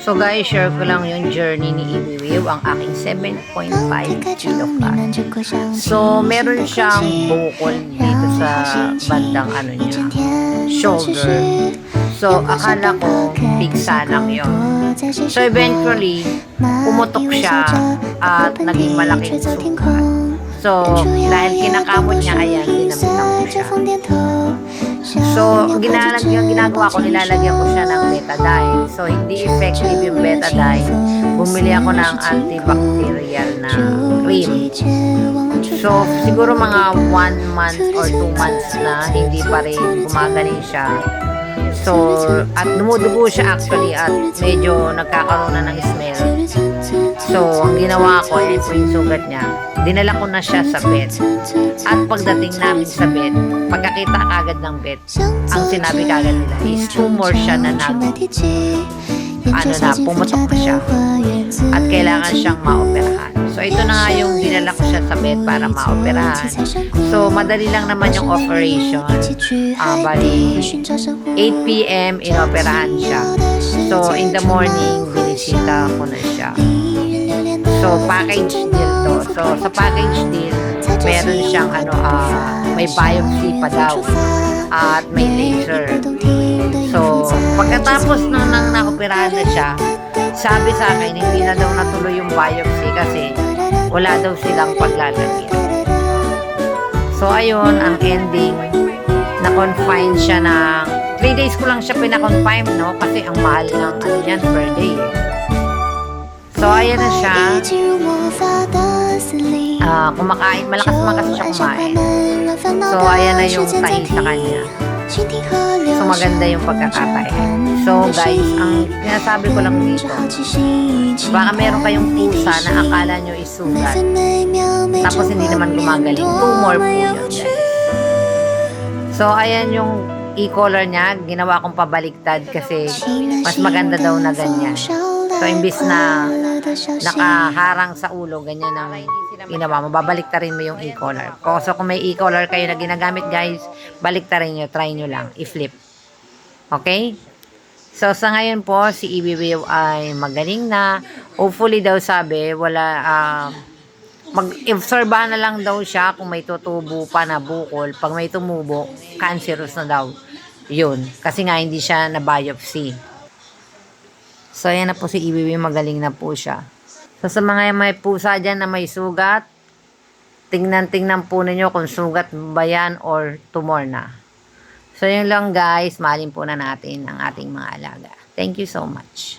So guys, share ko lang yung journey ni Ibiwiw, ang aking 7.5 kilo fat. So, meron siyang bukol dito sa bandang ano niya, shoulder. So, akala ko pigsa lang yun. So, eventually, pumutok siya at naging malaking sugat. So, dahil kinakamot niya, ayan, dinamitan ko siya. So, ginagawa ko, nilalagyan ko siya ng betadine. So, hindi effective yung betadine. Bumili ako ng antibacterial na cream. So, siguro mga 1 month or 2 months na hindi pa rin gumagaling siya. So, at dumudugo siya actually at medyo nagkakaroon na ng smell. So, ang ginawa ko, ay po yung sugat niya. Dinala ko na siya sa vet. At pagdating namin sa vet, pagkakita agad ng vet, ang sinabi kagad nila is tumor siya na pumutok na siya. At kailangan siyang maoperahan. So, ito na nga yung dinala ko siya sa vet para maoperahan. So, madali lang naman yung operation. Bali, 8 p.m. inoperahan siya. So, in the morning, binisita ko na siya. So, package deal to. So, sa package deal, meron siyang may biopsy pa daw. At may laser. So, pagkatapos nang naoperahan na siya, sabi sa akin, hindi na daw natuloy yung biopsy kasi wala daw silang paglalagyan. So, ayun, ang ending, na-confine siya ng 3 days ko lang siya pina-confine, no? Kasi ang mahal ng yan per day. So, ayan na siya. Kumakain. Malakas siya kumain. So, ayan na yung tahi sa kanya. So, maganda yung pagkakatay. So, guys, ang sinasabi ko lang dito, baka meron kayong pusa na akala nyo isugat. Tapos, hindi naman gumagaling. Tumor po yun, guys. So, ayan yung e-collar niya. Ginawa kong pabaliktad kasi mas maganda daw na ganyan. So, imbis na nakaharang sa ulo, ganyan ang ginawa mo. Babaliktarin mo yung e-collar. So, kung may e-collar kayo na ginagamit, guys, baliktarin nyo. Try nyo lang. I-flip. Okay? So, sa ngayon po, si Ibiwiw ay magaling na. Hopefully daw sabi, mag-obserbahan na lang daw siya kung may tutubo pa na bukol. Pag may tumubo, cancerous na daw. Yun. Kasi nga, hindi siya na biopsy. So, ayan na po si Ibiwiw, magaling na po siya. So, sa mga may pusa dyan na may sugat, tingnan po ninyo kung sugat ba yan or tumor na. So, yun lang guys, mahalin po na natin ang ating mga alaga. Thank you so much.